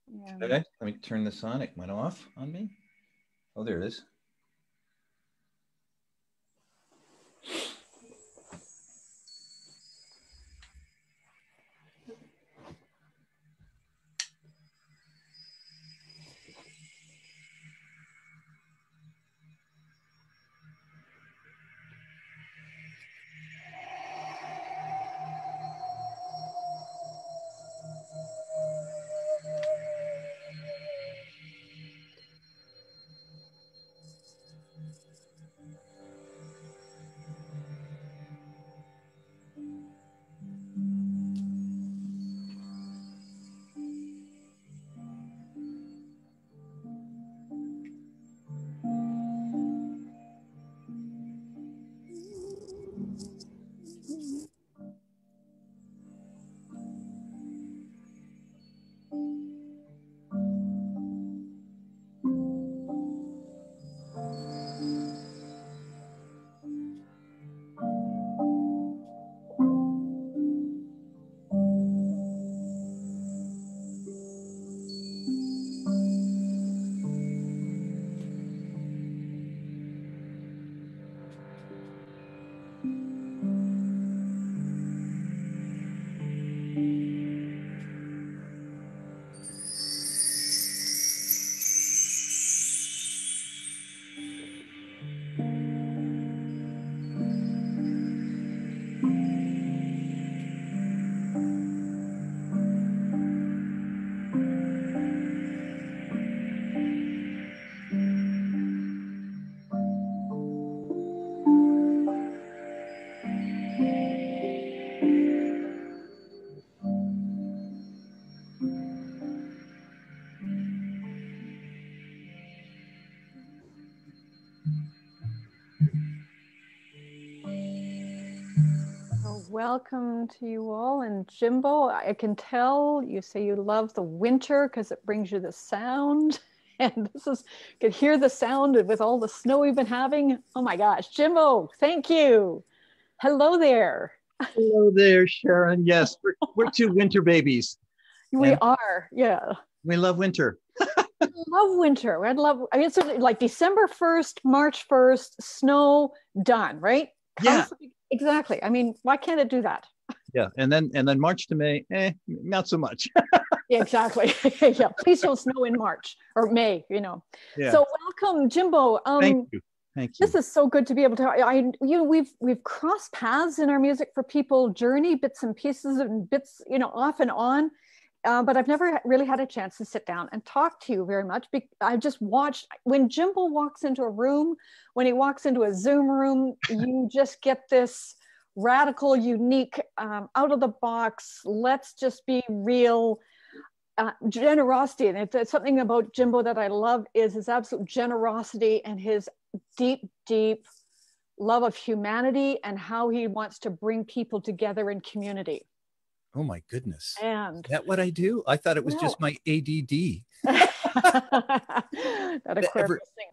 Yeah. Okay, let me turn this on. It went off on me. Oh, there it is. Welcome to you all. And Jimbo, I can tell you say you love the winter because it brings you the sound. And this is, you can hear the sound with all the snow we've been having. Oh my gosh, Jimbo, thank you. Hello there. Hello there, Sharon. Yes, we're two winter babies. We are, yeah. We love winter. I love winter. I mean, it's like December 1st, March 1st, snow, done, right? Yeah. Exactly. I mean, why can't it do that? Yeah, and then March to May, not so much. Yeah, exactly. Yeah, please don't snow in March or May, you know. Yeah. So welcome, Jimbo. Thank you. Thank you. This is so good to be able to. We've crossed paths in our Music for People journey, bits and pieces and bits, you know, off and on. But I've never really had a chance to sit down and talk to you very much. I just watched when Jimbo walks into a room, when he walks into a Zoom room, you just get this radical, unique, out of the box, let's just be real generosity. And it's something about Jimbo that I love is his absolute generosity and his deep, deep love of humanity and how he wants to bring people together in community. Oh my goodness. And is that what I do? I thought it was just my ADD. The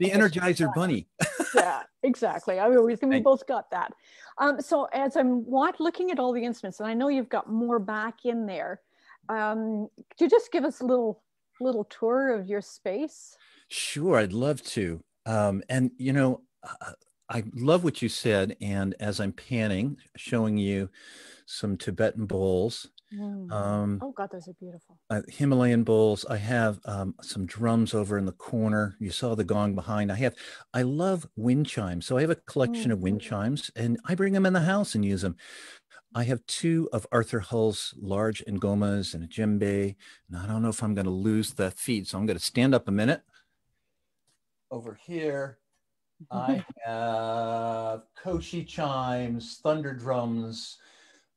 Energizer Bunny. Yeah, exactly. I mean, we both got that. So as I'm looking at all the instruments, and I know you've got more back in there, could you just give us a little tour of your space? Sure, I'd love to. And you know, I love what you said. And as I'm panning, showing you some Tibetan bowls. Oh God, those are beautiful. Himalayan bowls. I have some drums over in the corner. You saw the gong behind. I love wind chimes. So I have a collection of wind chimes and I bring them in the house and use them. I have two of Arthur Hull's large ngomas and a djembe. And I don't know if I'm going to lose the feed. So I'm going to stand up a minute. Over here, I have koshi chimes, thunder drums,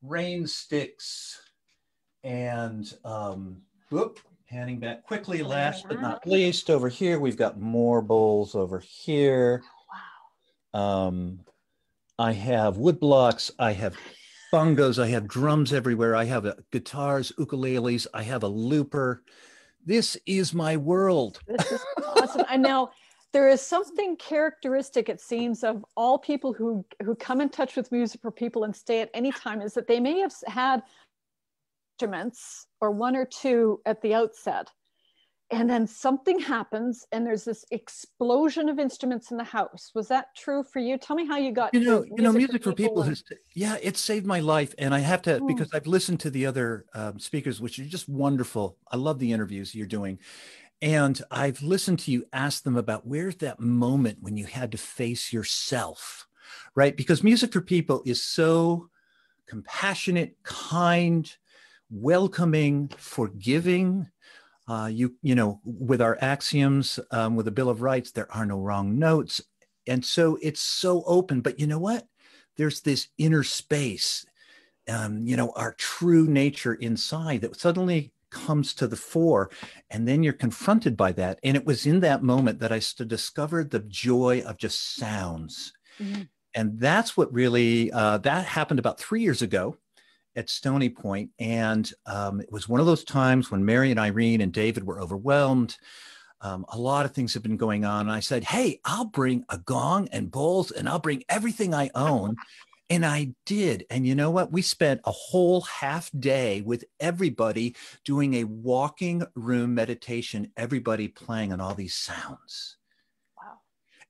rain sticks, and panning back quickly, last but not least, over here, we've got more bowls over here. Oh, wow. I have wood blocks, I have bongos, I have drums everywhere, I have guitars, ukuleles, I have a looper. This is my world. This is awesome. And now, there is something characteristic, it seems, of all people who come in touch with Music for People and stay at any time is that they may have had instruments or one or two at the outset. And then something happens and there's this explosion of instruments in the house. Was that true for you? Tell me how you got to Music for people has, yeah, it saved my life. And I have to, because I've listened to the other speakers, which are just wonderful. I love the interviews you're doing. And I've listened to you ask them about where's that moment when you had to face yourself, right? Because music for people is so compassionate, kind, welcoming, forgiving. With our axioms, with the Bill of Rights, there are no wrong notes. And so it's so open, but you know what? There's this inner space, our true nature inside that suddenly comes to the fore. And then you're confronted by that. And it was in that moment that I discovered the joy of just sounds. Mm-hmm. And that's what really, that happened about 3 years ago at Stony Point. And it was one of those times when Mary and Irene and David were overwhelmed. A lot of things have been going on. And I said, hey, I'll bring a gong and bowls and I'll bring everything I own. And I did. And you know what? We spent a whole half day with everybody doing a walking room meditation, everybody playing on all these sounds.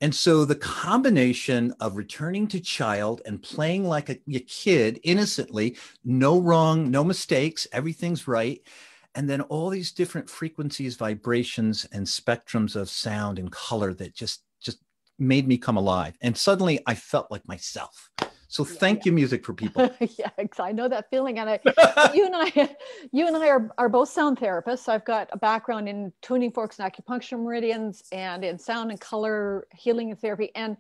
And so the combination of returning to child and playing like a kid innocently, no wrong, no mistakes, everything's right. And then all these different frequencies, vibrations, and spectrums of sound and color that just made me come alive. And suddenly I felt like myself. So thank you, Music for People. Yeah, I know that feeling. And you and I are both sound therapists. I've got a background in tuning forks and acupuncture meridians and in sound and color healing and therapy. And,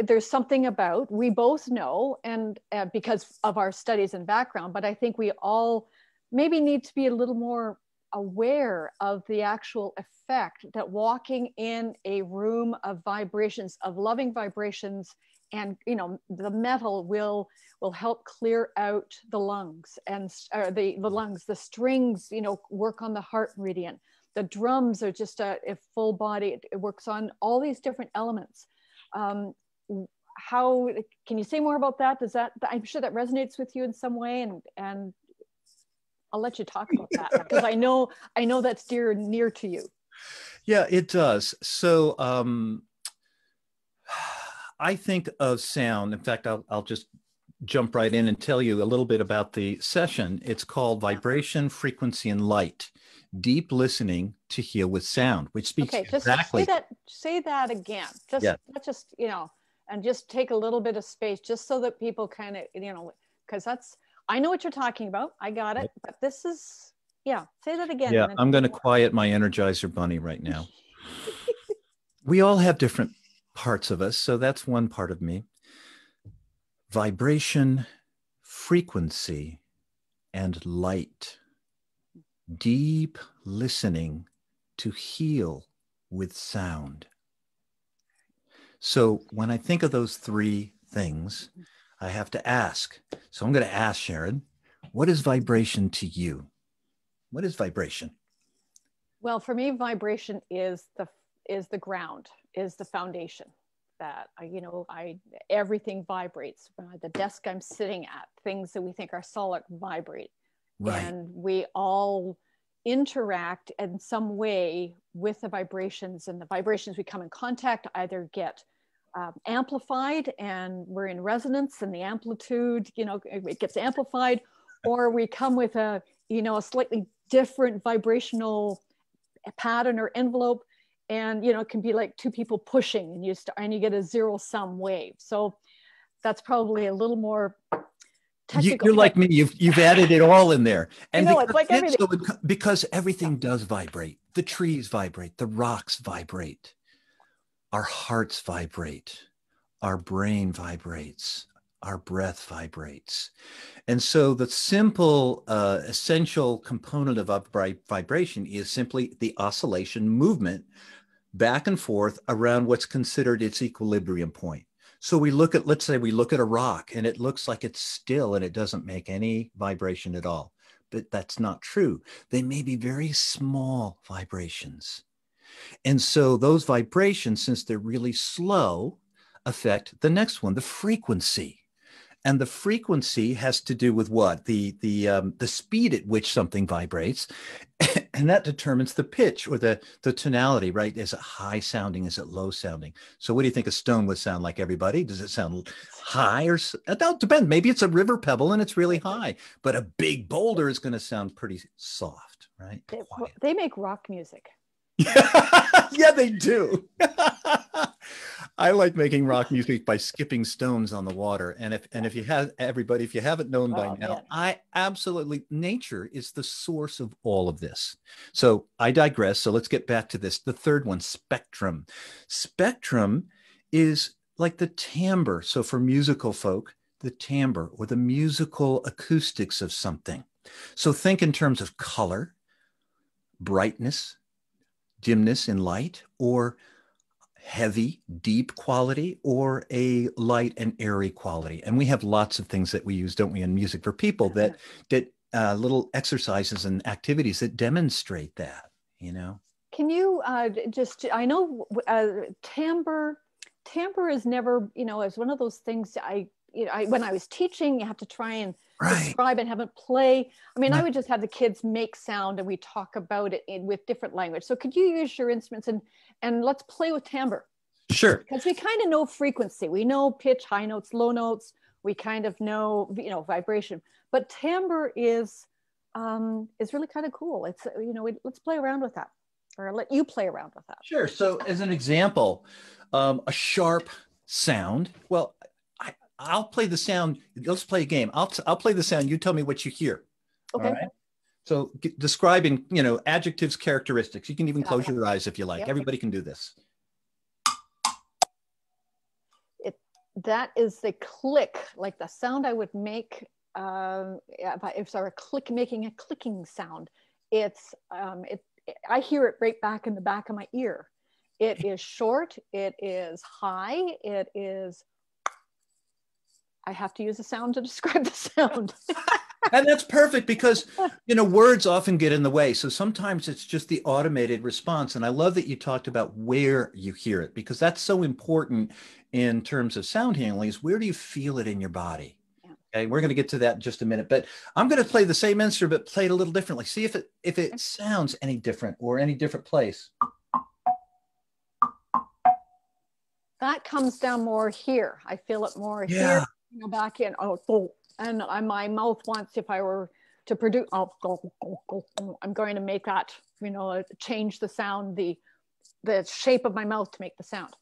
there's something about, we both know, and because of our studies and background, but I think we all maybe need to be a little more aware of the actual effect that walking in a room of vibrations, of loving vibrations, and the metal will help clear out the lungs, and the lungs, the strings work on the heart meridian, the drums are just a full body, it works on all these different elements. How can you say more about that? I'm sure that resonates with you in some way, and I'll let you talk about that because I know that's near to you. Yeah, it does. So I think of sound. In fact, I'll just jump right in and tell you a little bit about the session. It's called Vibration, Frequency, and Light, Deep Listening to Heal with Sound, which speaks exactly. Say that again. Let's just, and just take a little bit of space just so that people kind of, because I know what you're talking about. I got it. But this is, say that again. Yeah, I'm going to quiet my Energizer Bunny right now. We all have different parts of us. So that's one part of me. Vibration, frequency, and light. Deep listening to heal with sound. So when I think of those three things, I have to ask. So I'm going to ask Sharon, what is vibration to you? What is vibration? Well, for me, vibration is the ground, is the foundation. That everything vibrates. The desk I'm sitting at, things that we think are solid vibrate, right. And we all interact in some way with the vibrations, and the vibrations we come in contact either get amplified, and we're in resonance, and the amplitude, it gets amplified, or we come with a slightly different vibrational pattern or envelope. And it can be like two people pushing, and you get a zero-sum wave. So that's probably a little more technical. You're like me. You've added it all in there. And it's like everything. Because everything does vibrate. The trees vibrate. The rocks vibrate. Our hearts vibrate. Our brain vibrates. Our breath vibrates. And so the simple, essential component of vibration is simply the oscillation movement back and forth around what's considered its equilibrium point. So let's say we look at a rock and it looks like it's still and it doesn't make any vibration at all. But that's not true. They may be very small vibrations. And so those vibrations, since they're really slow, affect the next one, the frequency. And the frequency has to do with what? The speed at which something vibrates. And that determines the pitch or the tonality, right? Is it high sounding? Is it low sounding? So what do you think a stone would sound like, everybody? Does it sound high or that depends? Maybe it's a river pebble and it's really high, but a big boulder is going to sound pretty soft, right? They make rock music. Yeah, they do. I like making rock music by skipping stones on the water. And if you have everybody, if you haven't known by now, man. I absolutely, nature is the source of all of this. So I digress. So let's get back to this. The third one, spectrum. Spectrum is like the timbre. So for musical folk, the timbre or the musical acoustics of something. So think in terms of color, brightness, dimness in light, or heavy, deep quality, or a light and airy quality. And we have lots of things that we use, don't we, in music for people that little exercises and activities that demonstrate that, you know. Can you I know timbre is never, you know, it's one of those things when I was teaching, you have to try and describe and have it play. I mean, I would just have the kids make sound and we talk about it with different language. So could you use your instruments and let's play with timbre? Sure. Because we kind of know frequency. We know pitch, high notes, low notes. We kind of know, you know, vibration. But timbre is really kind of cool. It's, you know, let's play around with that, or let you play around with that. Sure. So as an example, a sharp sound. Well, I'll play the sound. Let's play a game. I'll play the sound. You tell me what you hear. Okay. All right? So describing, you know, adjectives, characteristics. You can even close your eyes if you like. Yep. Everybody can do this. That is the click, like the sound I would make if I were making a clicking sound. It's I hear it right back in the back of my ear. It is short. It is high. It is. I have to use a sound to describe the sound. And that's perfect because, you know, words often get in the way. So sometimes it's just the automated response. And I love that you talked about where you hear it, because that's so important in terms of sound handling, is where do you feel it in your body? Okay, we're going to get to that in just a minute, but I'm going to play the same instrument, but play it a little differently. See if it sounds any different or any different place. That comes down more here. I feel it more here. Go back in. And my mouth wants, if I were to produce, I'm going to make that, you know, change the sound, the shape of my mouth to make the sound.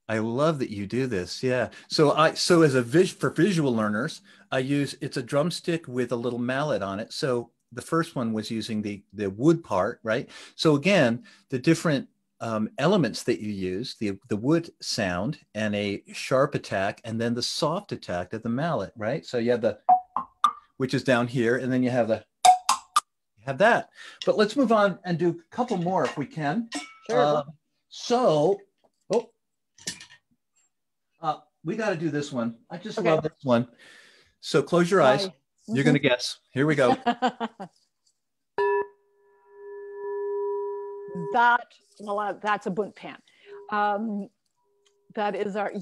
I love that you do this. Yeah. So as for visual learners, it's a drumstick with a little mallet on it. So the first one was using the wood part, right? So again, the different elements that you use, the wood sound and a sharp attack, and then the soft attack of the mallet, right? So you have which is down here, and then you have that. But let's move on and do a couple more if we can. Sure. We got to do this one. I just love this one. So close your eyes. You're going to guess. Here we go. That's a bunt pan. That is our,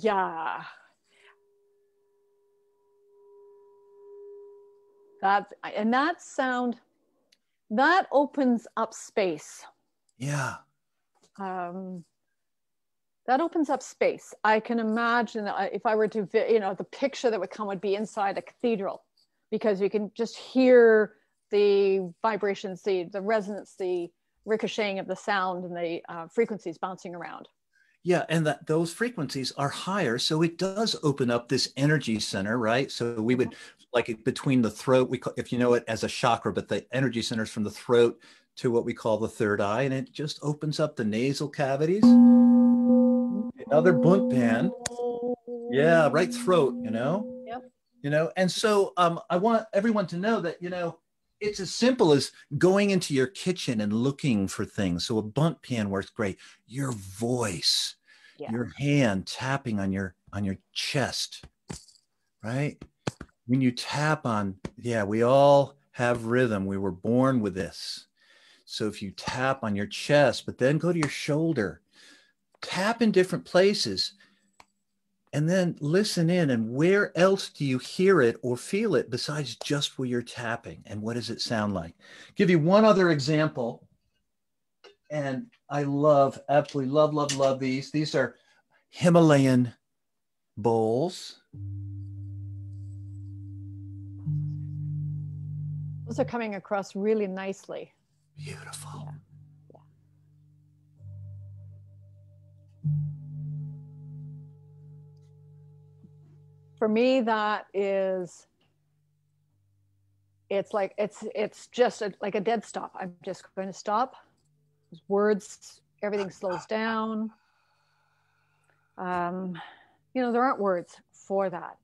that sound, that opens up space. Yeah. That opens up space. I can imagine if I were to, you know, the picture that would come would be inside a cathedral, because you can just hear the vibrations, the resonance, the ricocheting of the sound, and the frequencies bouncing around. Yeah, and those frequencies are higher, so it does open up this energy center, right? So we would, like between the throat, if you know it as a chakra, but the energy centers from the throat to what we call the third eye, and it just opens up the nasal cavities. Another bunt pan. Yeah, right throat, you know? Yep. You know, and so I want everyone to know that, you know, it's as simple as going into your kitchen and looking for things. So a bunt pan works great. Your voice, your hand tapping on your chest, right? When you tap on, we all have rhythm. We were born with this. So if you tap on your chest, but then go to your shoulder, tap in different places, and then listen in, and where else do you hear it or feel it besides just where you're tapping, and what does it sound like? Give you one other example, and I love, absolutely love these. These are Himalayan bowls. Those are coming across really nicely. Beautiful. Yeah. Yeah. For me, that is, it's like, it's just like a dead stop. I'm just going to stop. Words, everything slows down. You know, there aren't words for that.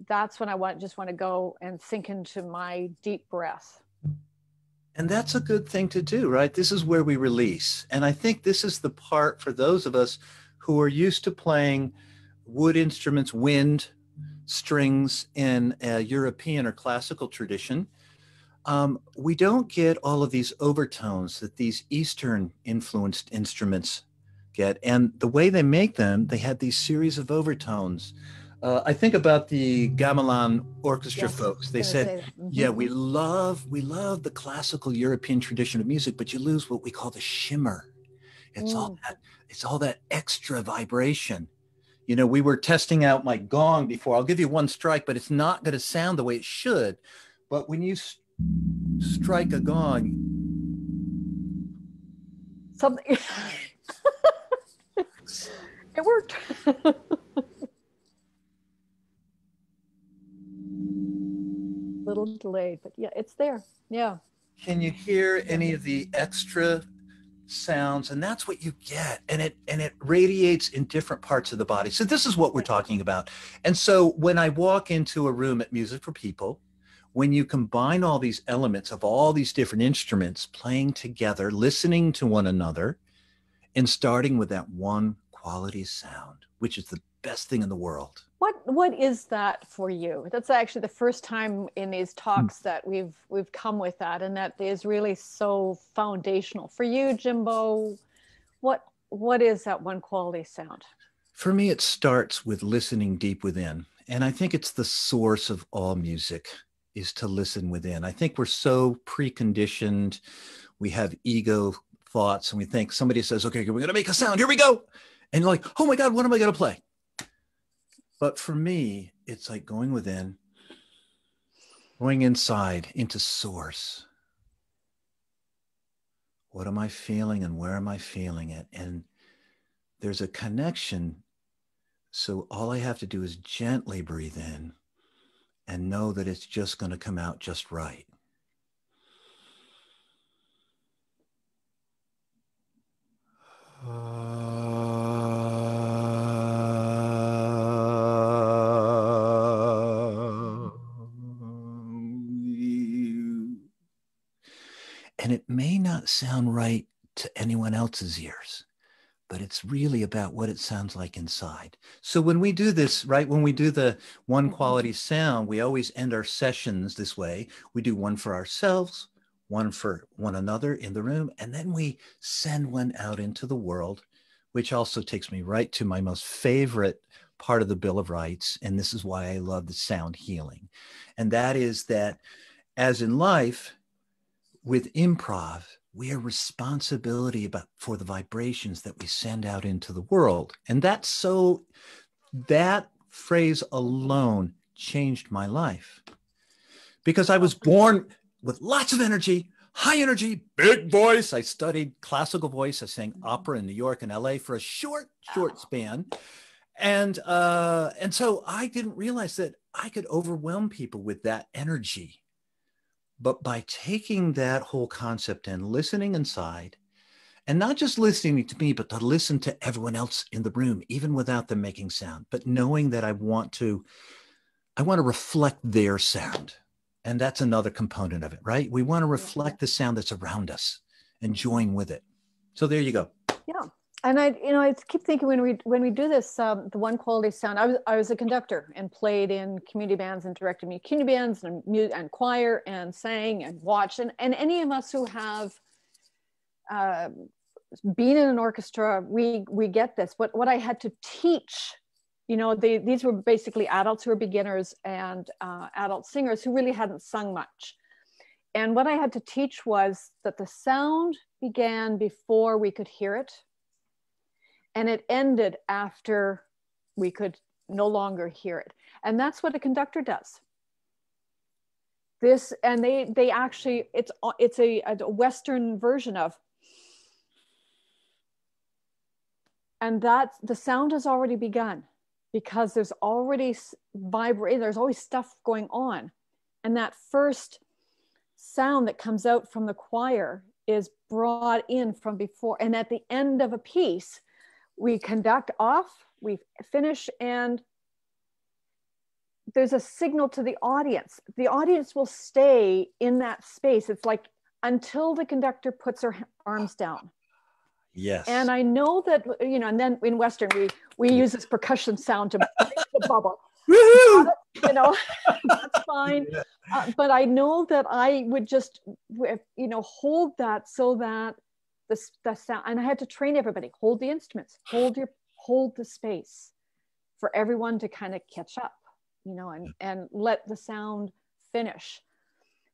That's when I just want to go and sink into my deep breath. And that's a good thing to do, right? This is where we release. And I think this is the part for those of us who are used to playing wood instruments, wind, strings in a European or classical tradition. We don't get all of these overtones that these Eastern influenced instruments get. And the way they make them, they had these series of overtones. I think about the gamelan orchestra folks. They said, yeah, we love the classical European tradition of music, but you lose what we call the shimmer. It's all that extra vibration. You know, we were testing out my gong before. I'll give you one strike, but it's not going to sound the way it should. But when you strike a gong, something it worked. Little delayed, but yeah, it's there. Yeah. Can you hear any of the extra sounds? And that's what you get, and it radiates in different parts of the body. So this is what we're talking about. And so when I walk into a room at Music for People, when you combine all these elements of all these different instruments playing together, listening to one another, and starting with that one quality sound, which is the best thing in the world. What is that for you? That's actually the first time in these talks that we've come with that, and that is really so foundational for you, Jimbo. What is that one quality sound? For me, it starts with listening deep within, and I think it's the source of all music, is to listen within. I think we're so preconditioned. We have ego thoughts, and we think somebody says, okay, we're going to make a sound. Here we go. And you're like, oh my God, what am I going to play? But for me, it's like going within, going inside into source. What am I feeling, and where am I feeling it? And there's a connection. So all I have to do is gently breathe in and know that it's just going to come out just right. And it may not sound right to anyone else's ears, but it's really about what it sounds like inside. So when we do this, right, when we do the one quality sound, we always end our sessions this way. We do one for ourselves, one for one another in the room, and then we send one out into the world, which also takes me right to my most favorite part of the Bill of Rights. And this is why I love the sound healing. And that is that, as in life, with improv, we are responsibility for the vibrations that we send out into the world. And that phrase alone changed my life, because I was born with lots of energy, high energy, big voice. I studied classical voice. I sang opera in New York and LA for a short span. And so I didn't realize that I could overwhelm people with that energy. But by taking that whole concept and listening inside, and not just listening to me, but to listen to everyone else in the room, even without them making sound, but knowing that I want to reflect their sound. And that's another component of it, right? We want to reflect the sound that's around us and join with it. So there you go. Yeah. And I keep thinking when we do this, the one quality sound. I was a conductor and played in community bands and directed community bands and choir and sang and watched. And any of us who have been in an orchestra, we get this. What I had to teach You know, these were basically adults who were beginners and adult singers who really hadn't sung much. And what I had to teach was that the sound began before we could hear it, and it ended after we could no longer hear it. And that's what a conductor does. This, and they actually, it's a Western version of, and that the sound has already begun because there's already vibrating, there's always stuff going on. And that first sound that comes out from the choir is brought in from before. And at the end of a piece, we conduct off, we finish, and there's a signal to the audience. The audience will stay in that space. It's like until the conductor puts her arms down. Yes. And I know that, you know, and then in Western, we use this percussion sound to break the bubble. Woohoo! You know, that's fine. Yeah. But I know that I would just, you know, hold that so that the sound, and I had to train everybody, hold the instruments, hold the space for everyone to kind of catch up, you know, and let the sound finish.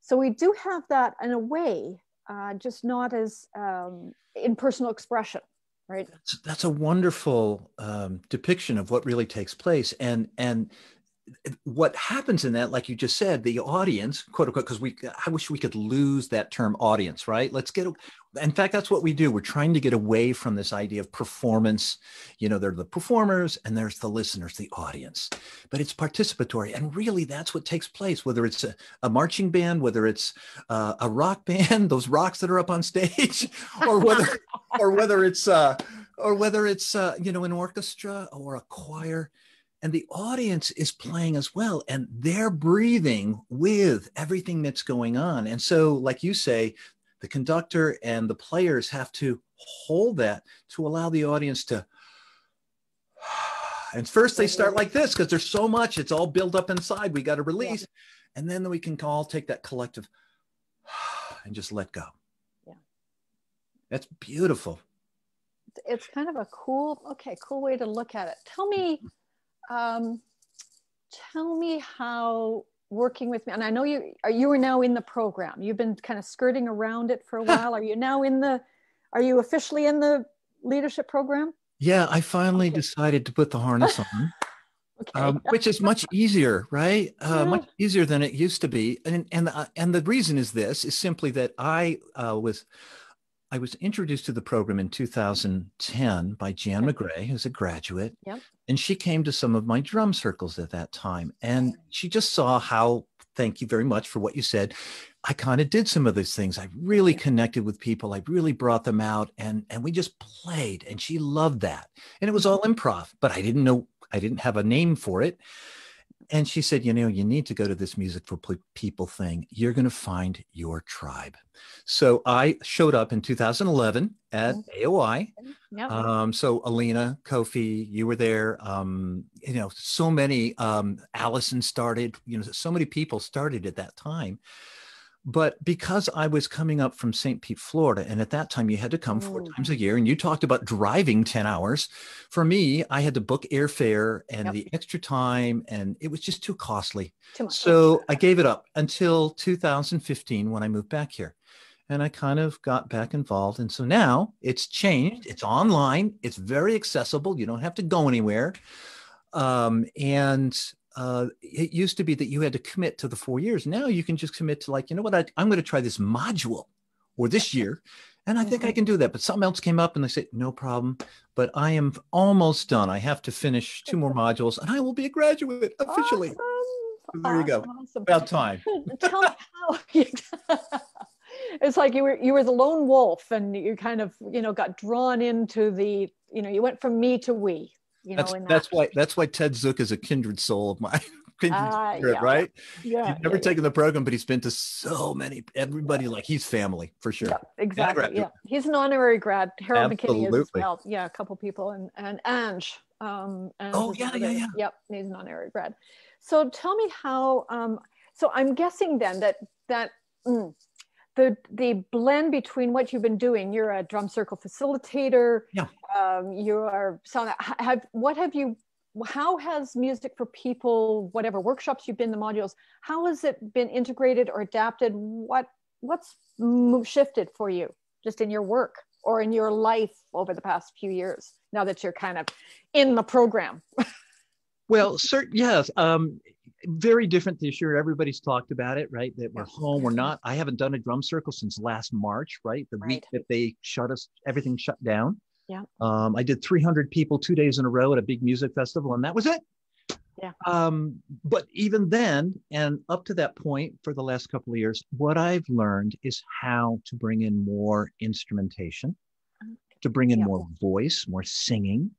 So we do have that in a way, just not as in personal expression, right? That's a wonderful depiction of what really takes place. And what happens in that, like you just said, the audience, quote unquote, because I wish we could lose that term audience, right? In fact, that's what we do. We're trying to get away from this idea of performance. You know, there are the performers and there's the listeners, the audience, but it's participatory. And really that's what takes place, whether it's a marching band, whether it's a rock band, those rocks that are up on stage, or whether it's you know, an orchestra or a choir. And the audience is playing as well, and they're breathing with everything that's going on. And so, like you say, the conductor and the players have to hold that to allow the audience to, and first they start like this because there's so much, it's all built up inside, we got to release. Yeah. And then we can all take that collective and just let go. Yeah. That's beautiful. It's kind of a cool way to look at it. Tell me how working with me, and I know you are now in the program. You've been kind of skirting around it for a while. Are you officially in the leadership program? Yeah, I finally decided to put the harness on, okay. Which is much easier, right? Much easier than it used to be. And the reason is simply that I was introduced to the program in 2010 by Jan McGray, who's a graduate. Yep. And she came to some of my drum circles at that time. And she just saw how, thank you very much for what you said, I kind of did some of these things. I really connected with people. I really brought them out, and we just played, and she loved that. And it was all improv, but I didn't have a name for it. And she said, you know, you need to go to this Music for People thing. You're going to find your tribe. So I showed up in 2011 at AOI. Yep. So Alina, Kofi, you were there. You know, so many, Allison started, you know, so many people started at that time. But because I was coming up from St. Pete, Florida, and at that time you had to come 4 times a year, and you talked about driving 10 hours. For me, I had to book airfare and the extra time, and it was just too costly. So I gave it up until 2015 when I moved back here. And I kind of got back involved. And so now it's changed. It's online. It's very accessible. You don't have to go anywhere. It used to be that you had to commit to the 4 years. Now you can just commit to, like, you know what, I'm going to try this module or this year. And I think I can do that. But something else came up and they said, no problem. But I am almost done. I have to finish 2 more modules and I will be a graduate officially. Awesome. There you go. Awesome. About time. Tell me how it's like you were the lone wolf, and you kind of, you know, got drawn into the, you know, you went from me to we. You know, that's why Ted Zook is a kindred soul of mine. Spirit, right? Yeah. He's never taken the program, but he's been to so many. Everybody, like, he's family for sure. Yeah, exactly. Yeah, he's an honorary grad. Harold McKinney is as well. Yeah, a couple people, and Ange. Yeah. Yep, he's an honorary grad. So tell me how. So I'm guessing then that the blend between what you've been doing. You're a drum circle facilitator. Yeah. You are sound. What have you how has Music for People, whatever workshops you've been, the modules, how has it been integrated or adapted? What's shifted for you just in your work or in your life over the past few years, now that you're kind of in the program? Well, yes. Very different this year. Everybody's talked about it, right? That we're home. We're not. I haven't done a drum circle since last March, right? The week that they everything shut down. Yeah. I did 300 people 2 days in a row at a big music festival, and that was it. Yeah. But even then, and up to that point for the last couple of years, what I've learned is how to bring in more instrumentation, to bring in more voice, more singing,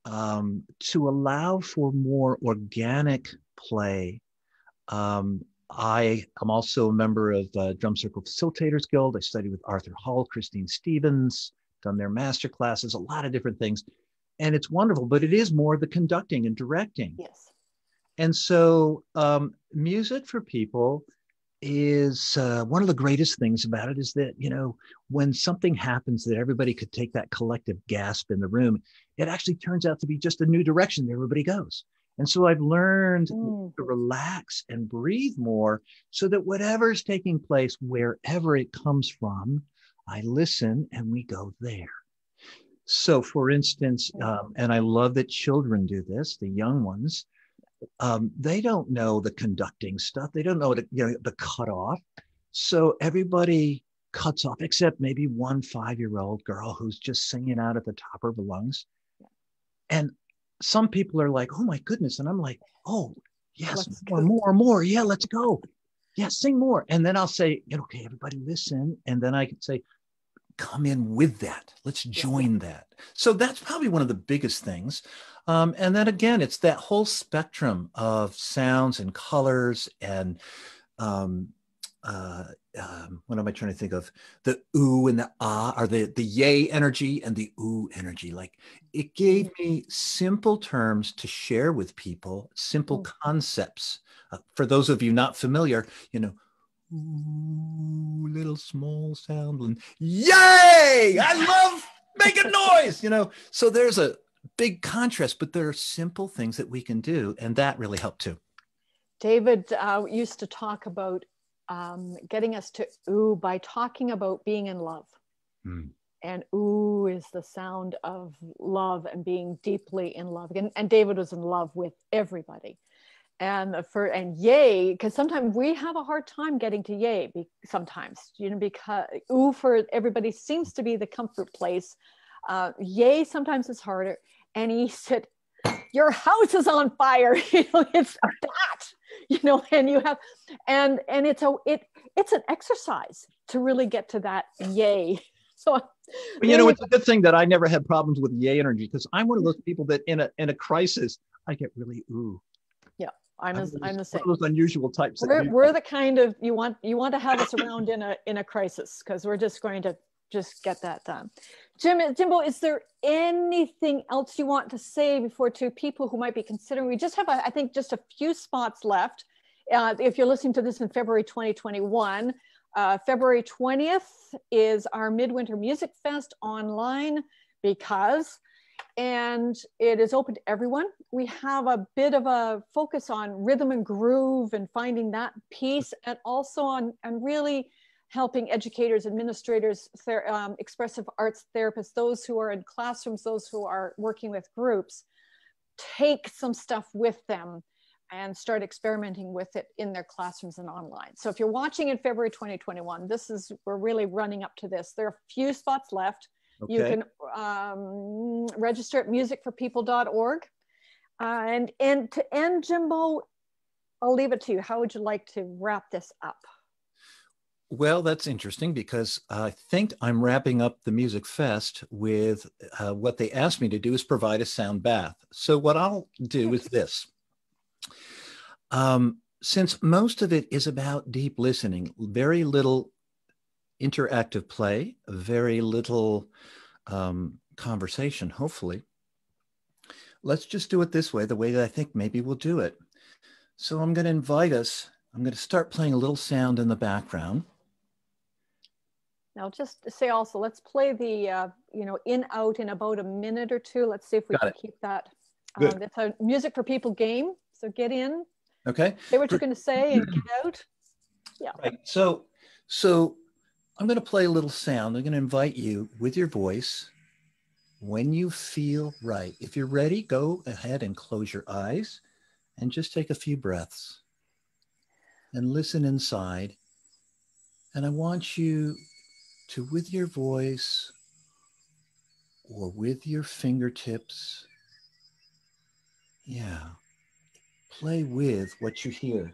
to allow for more organic play. I am also a member of Drum Circle Facilitators Guild. I studied with Arthur Hall, Christine Stevens, done their master classes, a lot of different things. And it's wonderful, but it is more the conducting and directing. Yes. And so Music for People is one of the greatest things about it is that, you know, when something happens that everybody could take that collective gasp in the room, it actually turns out to be just a new direction that everybody goes. And so I've learned to relax and breathe more so that whatever's taking place, wherever it comes from, I listen and we go there. So for instance, and I love that children do this, the young ones, they don't know the conducting stuff. They don't know the cutoff. So everybody cuts off, except maybe one 5-year-old girl who's just singing out at the top of her lungs. And some people are like, oh my goodness. And I'm like, oh, yes, more. Yeah, let's go. Yeah, sing more. And then I'll say, okay, everybody listen. And then I can say, come in with that. Let's join that. So that's probably one of the biggest things. And then again, it's that whole spectrum of sounds and colors and what am I trying to think of? The ooh and the ah, or the yay energy and the ooh energy. Like it gave me simple terms to share with people, simple concepts. For those of you not familiar, ooh, little small sound and yay! I love making noise, So there's a big contrast, but there are simple things that we can do, and that really helped too. David used to talk about getting us to ooh by talking about being in love. And ooh is the sound of love and being deeply in love. And David was in love with everybody. And yay, because sometimes we have a hard time getting to yay sometimes, because ooh for everybody seems to be the comfort place. Yay sometimes is harder. And he said, your house is on fire. It's that, and you have, and it's an exercise to really get to that yay. So, it's a good thing that I never had problems with yay energy, because I'm one of those people that in a crisis, I get really ooh. Yeah, I'm the same. One of those unusual types. We're the kind of you want to have us around in a crisis, because we're just going to just get that done. Jimbo, is there anything else you want to say before to people who might be considering? We just have, I think, just a few spots left. If you're listening to this in February 2021, February 20th is our Midwinter Music Fest online, and it is open to everyone. We have a bit of a focus on rhythm and groove and finding that piece, and also on really helping educators, administrators, expressive arts therapists, those who are in classrooms, those who are working with groups, take some stuff with them and start experimenting with it in their classrooms and online. So if you're watching in February 2021, we're really running up to this. There are a few spots left. Okay. You can register at musicforpeople.org. And to end, Jimbo, I'll leave it to you. How would you like to wrap this up? Well, that's interesting, because I think I'm wrapping up the Music Fest with what they asked me to do is provide a sound bath. So what I'll do is this. Since most of it is about deep listening, very little interactive play, very little conversation, hopefully. Let's just do it this way, the way that I think maybe we'll do it. So I'm going to invite us. I'm going to start playing a little sound in the background. Now, just to say also, let's play the, in, out in about a minute or two. Let's see if we can keep that. Good. It's a Music for People game. So get in, Okay. say what you're going to say, and get out. Yeah. Right. So I'm going to play a little sound. I'm going to invite you with your voice when you feel right. If you're ready, go ahead and close your eyes and just take a few breaths and listen inside. And I want you to, with your voice or with your fingertips, play with what you hear.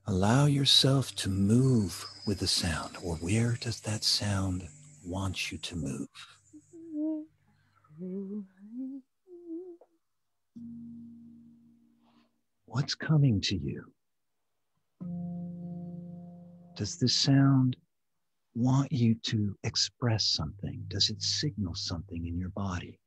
Allow yourself to move with the sound, or where does that sound want you to move? What's coming to you? Does this sound want you to express something? Does it signal something in your body?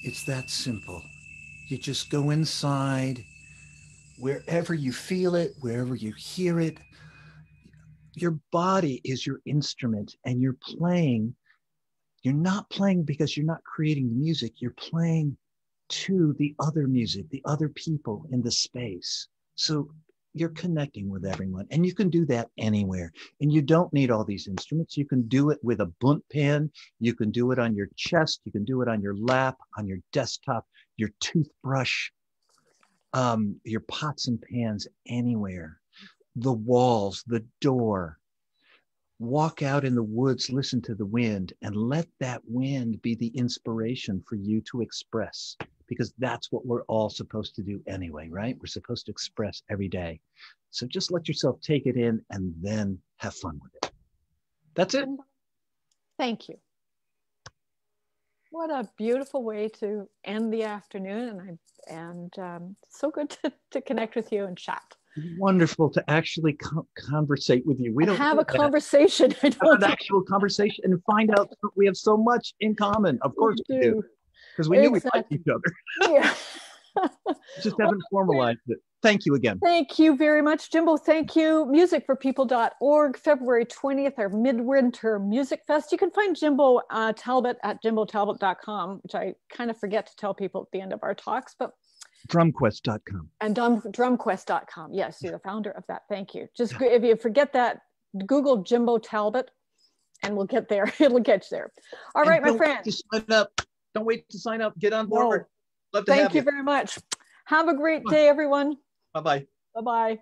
It's that simple. You just go inside, wherever you feel it, wherever you hear it. Your body is your instrument, and you're playing. You're not playing because you're not creating the music. You're playing to the other music, the other people in the space. So you're connecting with everyone, and you can do that anywhere. And you don't need all these instruments. You can do it with a bunt pen. You can do it on your chest. You can do it on your lap, on your desktop, your toothbrush, your pots and pans, anywhere. The walls, the door. Walk out in the woods, listen to the wind, and let that wind be the inspiration for you to express, because that's what we're all supposed to do anyway, right? We're supposed to express every day. So just let yourself take it in and then have fun with it. That's it. Thank you. What a beautiful way to end the afternoon. And so good to connect with you and chat. Wonderful to actually conversate with you. We don't have a conversation. Have an actual conversation and find out that we have so much in common. Of course we do. Because we knew we liked each other. Yeah. Just haven't formalized it. Thank you again. Thank you very much, Jimbo. Thank you. Musicforpeople.org, February 20th, our Midwinter MusicFest. You can find Jimbo Talbot at jimbotalbot.com, which I kind of forget to tell people at the end of our talks, but drumquest.com. And drumquest.com. Yes, you're the founder of that. Thank you. Just if you forget that, Google Jimbo Talbot and we'll get there. It'll get you there. All right, my friend. Don't wait to sign up. Get on board. Love to have you. Thank you very much. Have a great day, everyone. Bye-bye. Bye-bye.